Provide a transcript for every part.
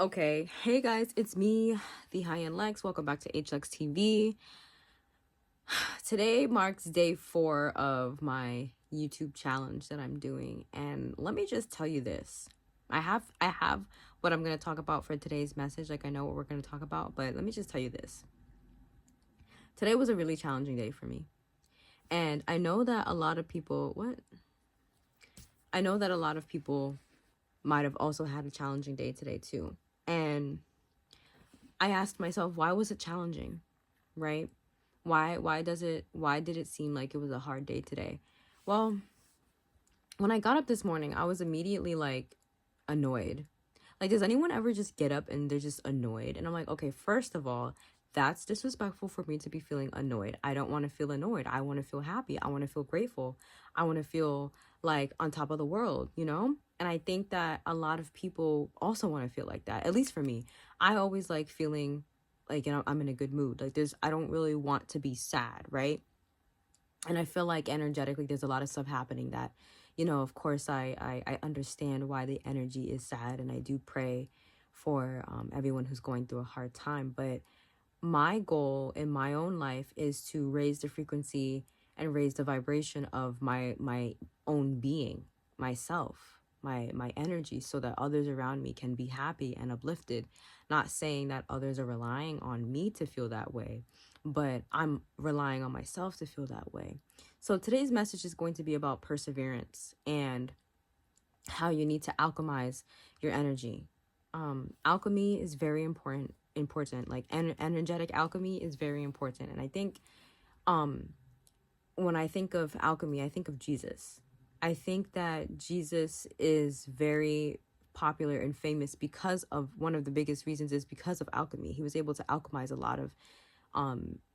Okay, hey guys, it's me, the High-End Lex. Welcome back to HLEX TV. Today marks day 4 of my YouTube challenge that I'm doing, and let me just tell you this. I have what I'm going to talk about for today's message. Like, I know what we're going to talk about, but let me just tell you this. Today was a really challenging day for me. And I know that a lot of people might have also had a challenging day today too. And I asked myself, why was it challenging? Right? Why did it seem like it was a hard day today? Well, when I got up this morning, I was immediately like annoyed. Like, does anyone ever just get up and they're just annoyed? And I'm like, okay, first of all, that's disrespectful for me to be feeling annoyed. I don't want to feel annoyed. I want to feel happy. I want to feel grateful. I want to feel like on top of the world, you know? And I think that a lot of people also want to feel like that. At least for me, I always like feeling like, you know, I'm in a good mood. Like, I don't really want to be sad, right? And I feel like energetically there's a lot of stuff happening that, you know, of course I understand why the energy is sad, and I do pray for everyone who's going through a hard time. But my goal in my own life is to raise the frequency and raise the vibration of my own being, myself, my energy, so that others around me can be happy and uplifted. Not saying that others are relying on me to feel that way, but I'm relying on myself to feel that way. So today's message is going to be about perseverance and how you need to alchemize your energy. Alchemy is very important. Like, energetic alchemy is very important. And I think when I think of alchemy, I think of Jesus. I think that Jesus is very popular and famous because of, one of the biggest reasons is because of alchemy. He was able to alchemize a lot of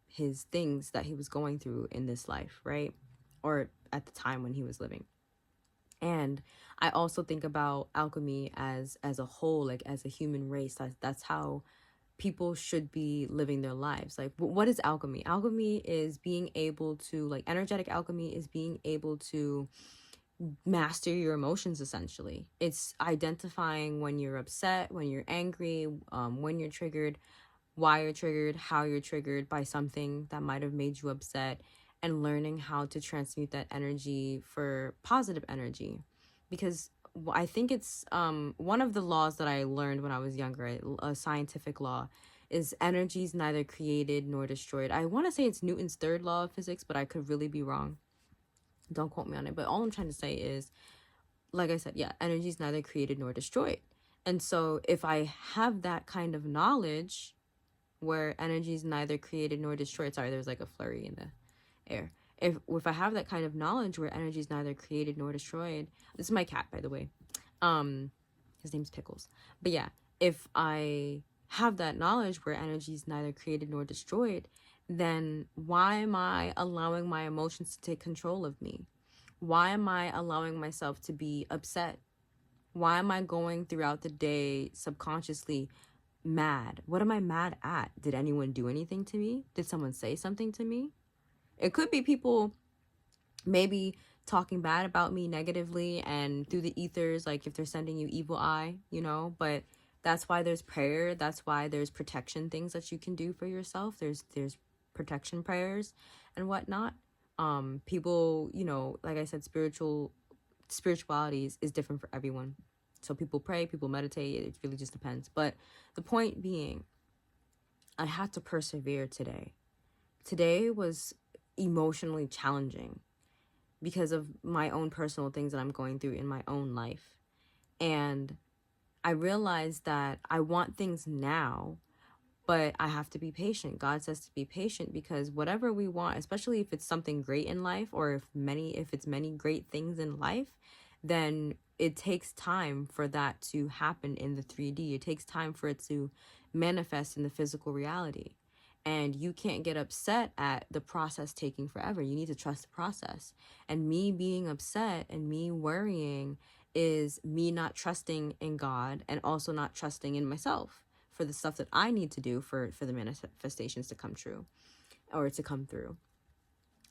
his things that he was going through in this life, right? Or at the time when he was living. And I also think about alchemy as a whole, like as a human race. That's how people should be living their lives. Like, what is alchemy? Alchemy is being able to, like, energetic alchemy is being able to master your emotions. Essentially, it's identifying when you're upset, when you're angry, when you're triggered, why you're triggered, how you're triggered by something that might have made you upset, and learning how to transmute that energy for positive energy. Because I think it's one of the laws that I learned when I was younger, a scientific law, is energy's neither created nor destroyed. I want to say it's Newton's third law of physics, but I could really be wrong. Don't quote me on it. But all I'm trying to say is, like I said, yeah, energy's neither created nor destroyed. And so if I have that kind of knowledge where energy is neither created nor destroyed. Sorry, there's like a flurry in the air. If I have that kind of knowledge where energy is neither created nor destroyed, this is my cat, by the way. His name's Pickles. But yeah, if I have that knowledge where energy is neither created nor destroyed, then why am I allowing my emotions to take control of me? Why am I allowing myself to be upset? Why am I going throughout the day subconsciously mad? What am I mad at? Did anyone do anything to me? Did someone say something to me? It could be people maybe talking bad about me negatively and through the ethers, like if they're sending you evil eye, you know. But that's why there's prayer. That's why there's protection things that you can do for yourself. There's protection prayers and whatnot. People, you know, like I said, spirituality is different for everyone. So people pray, people meditate, it really just depends. But the point being, I had to persevere today. Today was emotionally challenging because of my own personal things that I'm going through in my own life. And I realized that I want things now, but I have to be patient. God says to be patient because whatever we want, especially if it's something great in life, or if it's many great things in life, then it takes time for that to happen in the 3D. It takes time for it to manifest in the physical reality. And you can't get upset at the process taking forever. You need to trust the process. And me being upset and me worrying is me not trusting in God and also not trusting in myself for the stuff that I need to do for the manifestations to come true or to come through.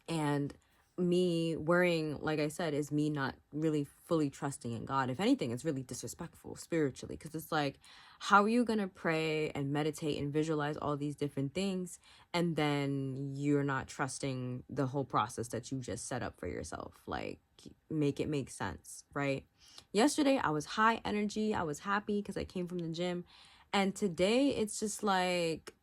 And me worrying, like I said, is me not really fully trusting in God. If anything, it's really disrespectful spiritually, because it's like, how are you going to pray and meditate and visualize all these different things, and then you're not trusting the whole process that you just set up for yourself? Like, make it make sense, right? Yesterday, I was high energy. I was happy because I came from the gym. And today, it's just like,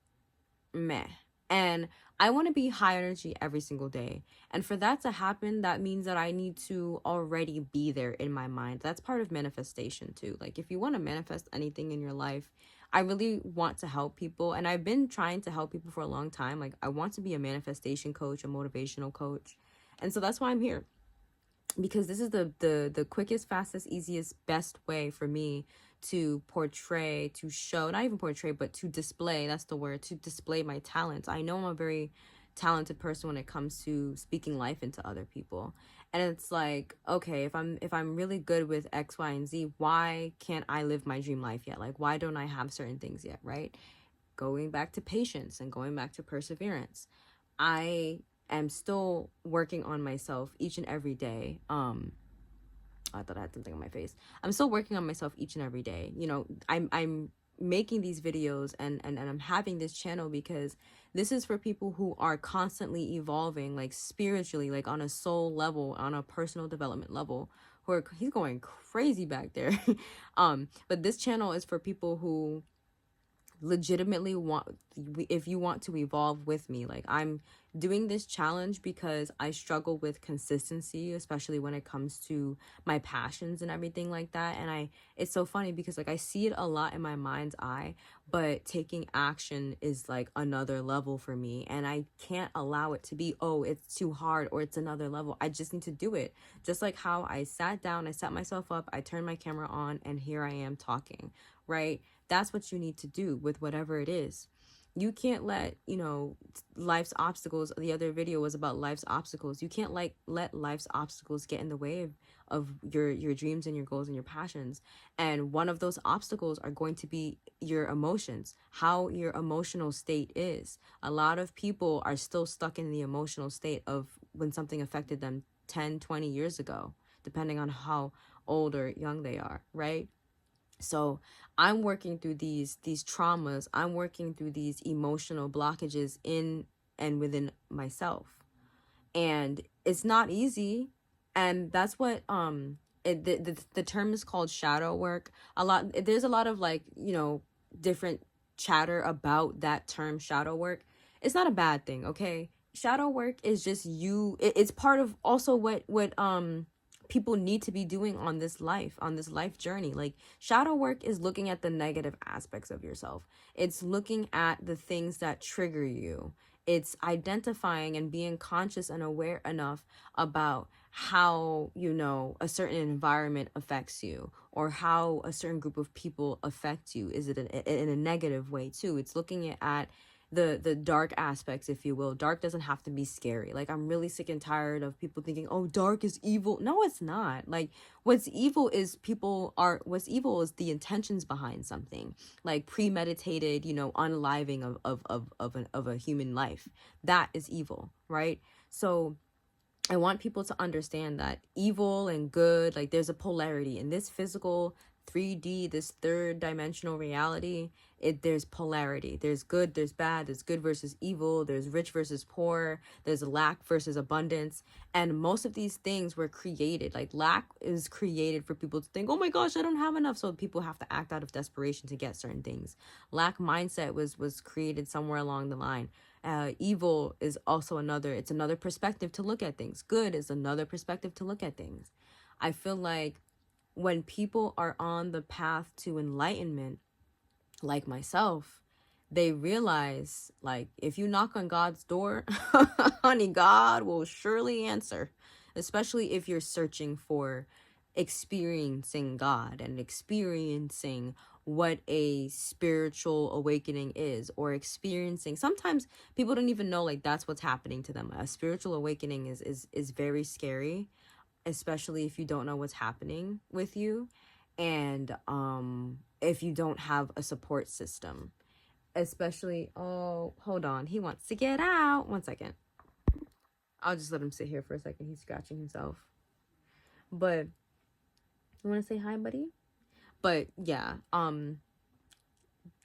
meh. And I want to be high energy every single day. And for that to happen, that means that I need to already be there in my mind. That's part of manifestation too. Like, if you want to manifest anything in your life, I really want to help people. And I've been trying to help people for a long time. Like, I want to be a manifestation coach, a motivational coach. And so that's why I'm here, because this is the quickest, fastest, easiest, best way for me to portray, to show, not even portray, but to display, that's the word, to display my talents. I know I'm a very talented person when it comes to speaking life into other people. And it's like, okay, if I'm really good with X, Y, and Z, why can't I live my dream life yet? Like, why don't I have certain things yet, right? Going back to patience and going back to perseverance. I am still working on myself each and every day. I thought I had something on my face. I'm still working on myself each and every day. You know, I'm making these videos and I'm having this channel because this is for people who are constantly evolving, like spiritually, like on a soul level, on a personal development level. Who are, he's going crazy back there. But this channel is for people who legitimately want, if you want to evolve with me. Like, I'm doing this challenge because I struggle with consistency, especially when it comes to my passions and everything like that. And it's so funny because like I see it a lot in my mind's eye, but taking action is like another level for me, and I can't allow it to be, oh, it's too hard or it's another level. I just need to do it. Just like how I sat down, I set myself up, I turned my camera on, and here I am talking, right? That's what you need to do with whatever it is. You can't let, you know, life's obstacles, the other video was about life's obstacles. You can't like let life's obstacles get in the way of your dreams and your goals and your passions. And one of those obstacles are going to be your emotions, how your emotional state is. A lot of people are still stuck in the emotional state of when something affected them 10, 20 years ago, depending on how old or young they are, right? So I'm working through these traumas. I'm working through these emotional blockages in and within myself. And it's not easy. And that's what the term is called shadow work. There's a lot of like, you know, different chatter about that term shadow work. It's not a bad thing, okay? Shadow work is just it's part of also what people need to be doing on this life journey. Like, shadow work is looking at the negative aspects of yourself. It's looking at the things that trigger you. It's identifying and being conscious and aware enough about how, you know, a certain environment affects you, or how a certain group of people affect you. Is it in a negative way too? It's looking at the dark aspects, if you will. Dark doesn't have to be scary. Like, I'm really sick and tired of people thinking, oh, dark is evil. No, it's not. Like, what's evil is the intentions behind something, like premeditated, you know, unliving of a human life. That is evil, right? So I want people to understand that evil and good, like, there's a polarity in this physical 3D, this third dimensional reality. There's polarity. There's good, there's bad, there's good versus evil, there's rich versus poor, there's lack versus abundance. And most of these things were created. Like, lack is created for people to think, oh my gosh, I don't have enough. So people have to act out of desperation to get certain things. Lack mindset was created somewhere along the line. Evil is also it's another perspective to look at things. Good is another perspective to look at things. I feel like when people are on the path to enlightenment, like myself, they realize, like, if you knock on God's door, honey, God will surely answer, especially if you're searching for experiencing God and experiencing what a spiritual awakening is, or experiencing, sometimes people don't even know, like, that's what's happening to them. A spiritual awakening is very scary, especially if you don't know what's happening with you, and if you don't have a support system. Especially, oh, hold on, he wants to get out. 1 second. I'll just let him sit here for a second. He's scratching himself. But you want to say hi, buddy? But yeah,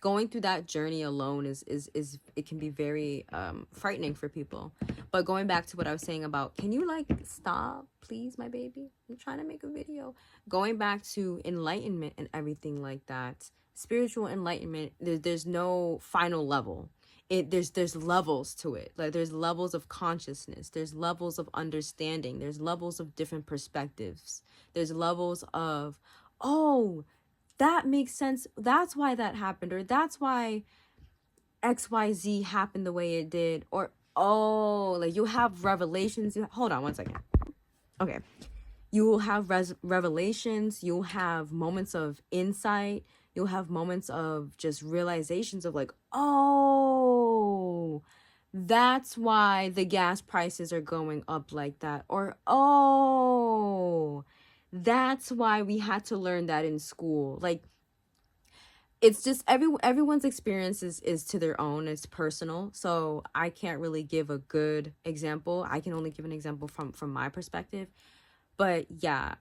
going through that journey alone is it can be very frightening for people. But going back to what I was saying about, can you like stop please, my baby? I'm trying to make a video. Going back to enlightenment and everything like that, spiritual enlightenment, there's no final level. There's levels to it. Like there's levels of consciousness, there's levels of understanding, there's levels of different perspectives, there's levels of, oh, that makes sense, that's why that happened, or that's why XYZ happened the way it did, or oh, like you have revelations. Hold on one second. Okay, you will have revelations, you'll have moments of insight, you'll have moments of just realizations of like, oh, that's why the gas prices are going up like that, or oh, that's why we had to learn that in school. Like, it's just everyone's experience is to their own, it's personal, so I can't really give a good example. I can only give an example from my perspective. But yeah,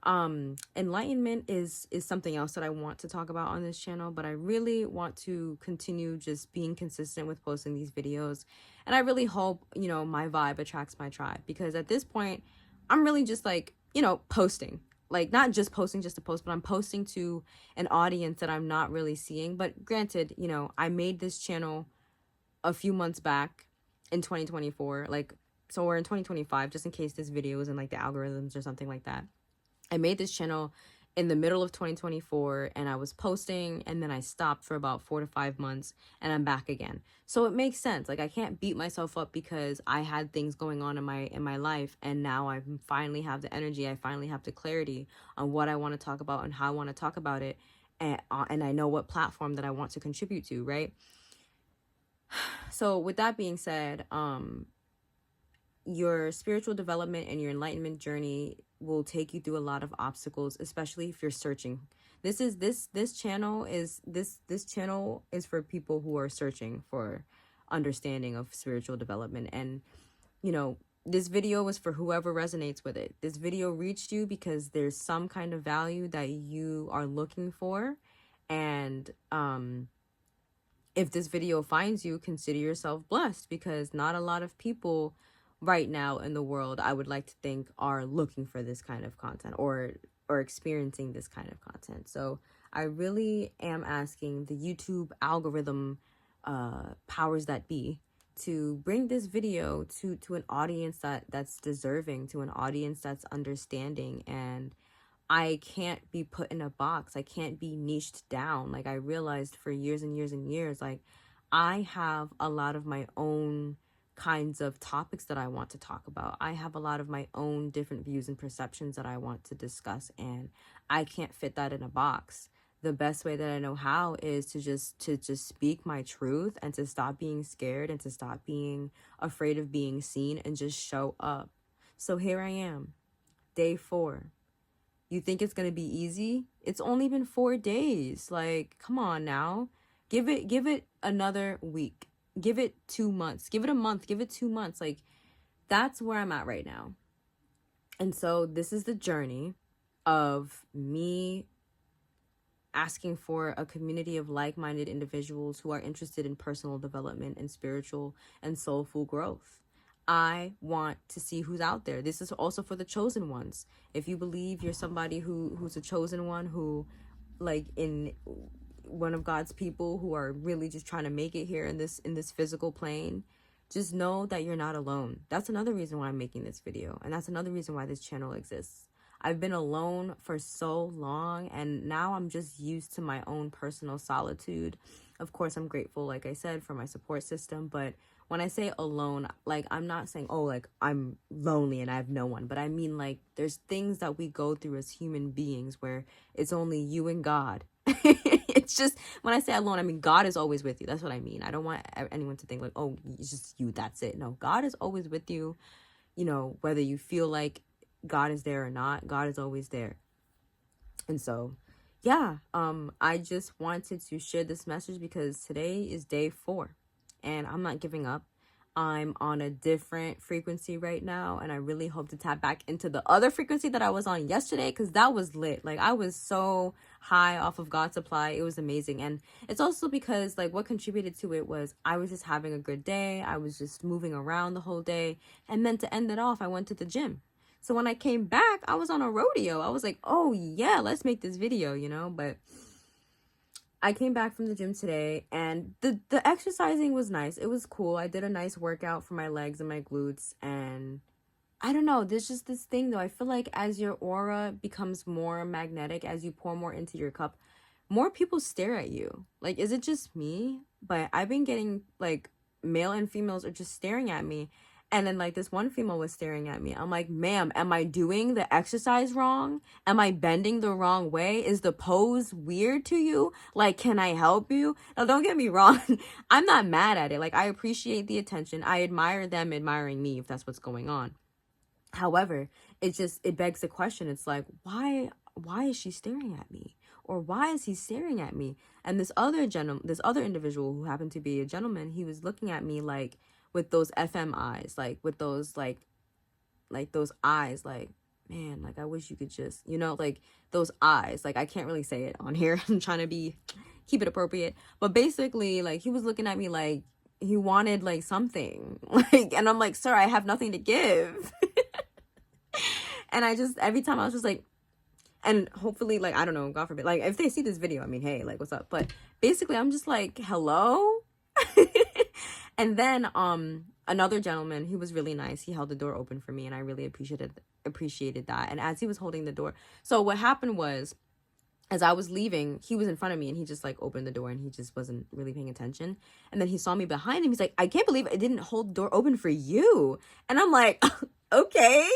enlightenment is something else that I want to talk about on this channel, but I really want to continue just being consistent with posting these videos. And I really hope, you know, my vibe attracts my tribe, because at this point I'm really just like, you know, posting, like not just posting just to post, but I'm posting to an audience that I'm not really seeing. But granted, you know, I made this channel a few months back in 2024, like, so we're in 2025, just in case this video is in like the algorithms or something like that. I made this channel in the middle of 2024, and I was posting, and then I stopped for about 4 to 5 months, and I'm back again. So it makes sense. Like, I can't beat myself up because I had things going on in my life, and now I finally have the energy, I finally have the clarity on what I want to talk about and how I want to talk about it, and I know what platform that I want to contribute to, right? So with that being said, your spiritual development and your enlightenment journey will take you through a lot of obstacles, especially if you're searching. This channel is for people who are searching for understanding of spiritual development. And you know, this video was for whoever resonates with it. This video reached you because there's some kind of value that you are looking for. And if this video finds you, consider yourself blessed, because not a lot of people right now in the world, I would like to think, are looking for this kind of content or experiencing this kind of content. So I really am asking the YouTube algorithm powers that be to bring this video to an audience that's deserving, to an audience that's understanding. And I can't be put in a box. I can't be niched down. Like, I realized for years and years and years, like, I have a lot of my own kinds of topics that I want to talk about. I have a lot of my own different views and perceptions that I want to discuss, and I can't fit that in a box. The best way that I know how is to just speak my truth, and to stop being scared, and to stop being afraid of being seen, and just show up. So here I am, day 4. You think it's going to be easy? It's only been 4 days. Like, come on now. Give it another week. Give it 2 months. Give it a month. Give it 2 months. Like, that's where I'm at right now. And so this is the journey of me asking for a community of like-minded individuals who are interested in personal development and spiritual and soulful growth. I want to see who's out there. This is also for the chosen ones. If you believe you're somebody who's a chosen one, who, like, in one of God's people who are really just trying to make it here in this physical plane, just know that you're not alone. That's another reason why I'm making this video, and that's another reason why this channel exists. I've been alone for so long, and now I'm just used to my own personal solitude. Of course, I'm grateful, like I said, for my support system, but when I say alone, like, I'm not saying, oh, like, I'm lonely and I have no one, but I mean, like, there's things that we go through as human beings where it's only you and God. It's just, when I say alone, I mean, God is always with you. That's what I mean. I don't want anyone to think like, oh, it's just you, that's it. No, God is always with you. You know, whether you feel like God is there or not, God is always there. And so, yeah, I just wanted to share this message because today is day 4. And I'm not giving up. I'm on a different frequency right now, and I really hope to tap back into the other frequency that I was on yesterday, because that was lit. Like, I was so high off of God's supply. It was amazing. And it's also because, like, what contributed to it was I was just having a good day. I was just moving around the whole day. And then to end it off, I went to the gym. So when I came back, I was on a rodeo. I was like, oh yeah, let's make this video, you know? But I came back from the gym today, and the exercising was nice. It was cool. I did a nice workout for my legs and my glutes, and I don't know, there's just this thing though. I feel like as your aura becomes more magnetic, as you pour more into your cup, more people stare at you. Like, is it just me? But I've been getting, like, male and females are just staring at me. And then, like, this one female was staring at me. I'm like, ma'am, am I doing the exercise wrong? Am I bending the wrong way? Is the pose weird to you? Like, can I help you? Now, don't get me wrong. I'm not mad at it. Like, I appreciate the attention. I admire them admiring me, if that's what's going on. However, it begs the question. It's like, why is she staring at me? Or why is he staring at me? And this other individual, who happened to be a gentleman, he was looking at me like with those FM eyes, like with those like those eyes, like, man, like, I wish you could just, you know, like those eyes. Like, I can't really say it on here. I'm trying to keep it appropriate. But basically, like, he was looking at me like he wanted like something. Like, and I'm like, sir, I have nothing to give. And every time I was just like, and hopefully, like, I don't know, God forbid, like, if they see this video, I mean, hey, like, what's up? But basically, I'm just like, hello? And then another gentleman, he was really nice. He held the door open for me, and I really appreciated that. And as he was holding the door, so what happened was, as I was leaving, he was in front of me, and he just, like, opened the door, and he just wasn't really paying attention. And then he saw me behind him. He's like, I can't believe I didn't hold the door open for you. And I'm like, okay.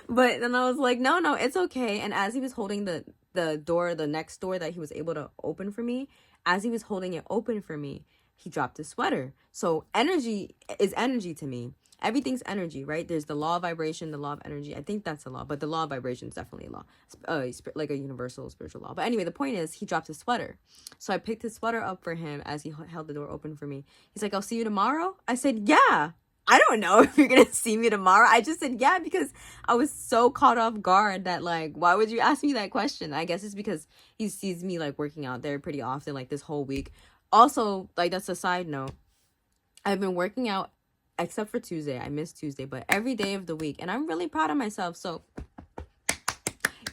But then I was like, no, it's okay. And as he was holding the door, the next door that he was able to open for me, as he was holding it open for me, he dropped his sweater. So energy is energy to me. Everything's energy, right? There's the law of vibration, the law of energy. I think that's a law, but the law of vibration is definitely a law, like a universal spiritual law. But anyway, the point is, he dropped his sweater. So I picked his sweater up for him as he held the door open for me. He's like, I'll see you tomorrow. I said, yeah. I don't know if you're going to see me tomorrow. I just said, yeah, because I was so caught off guard that, like, why would you ask me that question? I guess it's because he sees me, like, working out there pretty often, like, this whole week. Also, like, that's a side note. I've been working out except for Tuesday. I missed Tuesday, but every day of the week. And I'm really proud of myself. So,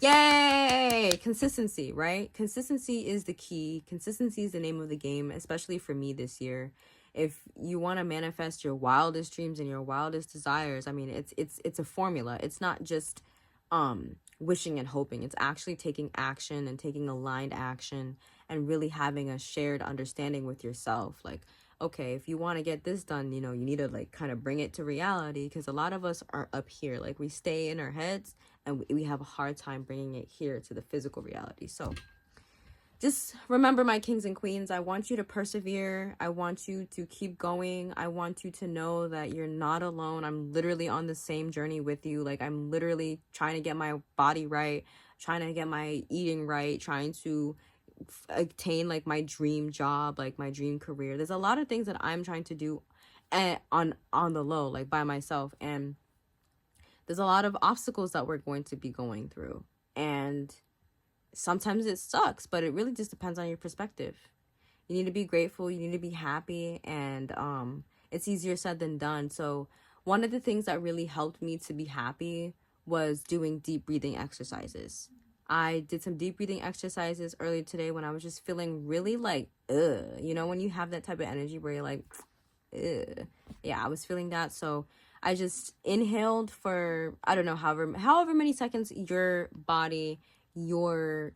yay! Consistency, right? Consistency is the key. Consistency is the name of the game, especially for me this year. If you want to manifest your wildest dreams and your wildest desires, I mean, it's a formula. It's not just wishing and hoping. It's actually taking action and taking aligned action and really having a shared understanding with yourself. Like, okay, if you want to get this done, you know, you need to, like, kind of bring it to reality, because a lot of us are up here. Like, we stay in our heads and we have a hard time bringing it here to the physical reality. So just remember, my kings and queens, I want you to persevere. I want you to keep going. I want you to know that you're not alone. I'm literally on the same journey with you. Like, I'm literally trying to get my body right, trying to get my eating right, trying to attain, like, my dream job, like my dream career. There's a lot of things that I'm trying to do on the low, like, by myself. And there's a lot of obstacles that we're going to be going through. And sometimes it sucks, but it really just depends on your perspective. You need to be grateful. You need to be happy. And it's easier said than done. So one of the things that really helped me to be happy was doing deep breathing exercises. I did some deep breathing exercises earlier today when I was just feeling really like, you know, when you have that type of energy where you're like, yeah, I was feeling that. So I just inhaled for, I don't know, however many seconds your body, your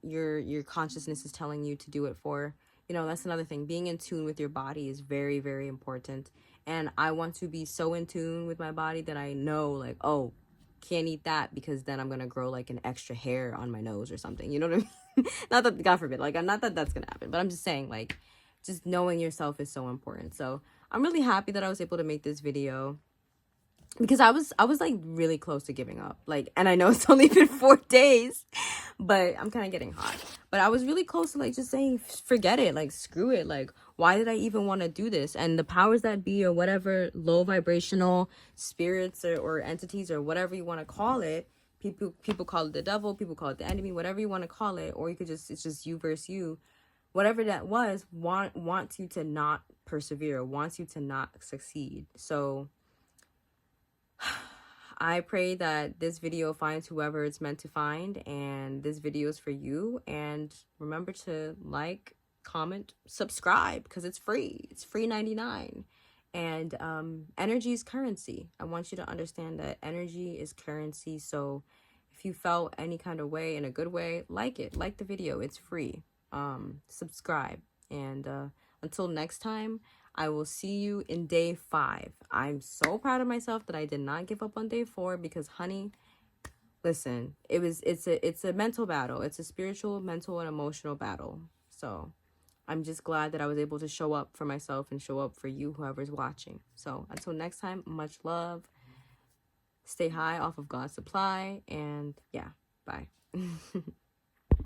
consciousness is telling you to do it for. You know, that's another thing. Being in tune with your body is very, very important. And I want to be so in tune with my body that I know, like, oh, can't eat that because then I'm going to grow, like, an extra hair on my nose or something. You know what I mean? Not that, God forbid, like, not that that's going to happen. But I'm just saying, like, just knowing yourself is so important. So I'm really happy that I was able to make this video, because I was like really close to giving up. Like, and I know it's only been 4 days, But I'm kind of getting hot. But I was really close to like just saying, forget it, like screw it. Like, why did I even want to do this? And the powers that be, or whatever low vibrational spirits or entities or whatever you want to call it, people call it the devil, people call it the enemy, whatever you want to call it, or you could just, it's just you versus you. Whatever that was, wants you to not persevere, wants you to not succeed. So I pray that this video finds whoever it's meant to find, and this video is for you. And remember to like, comment, subscribe, because it's free. It's free 99. And energy is currency. I want you to understand that energy is currency. So if you felt any kind of way, in a good way, like the video. It's free. Subscribe. And until next time, I will see you in day 5. I'm so proud of myself that I did not give up on day 4, because honey, listen, it's a mental battle. It's a spiritual, mental, and emotional battle. So I'm just glad that I was able to show up for myself and show up for you, whoever's watching. So until next time, much love. Stay high off of God's supply, and yeah, bye.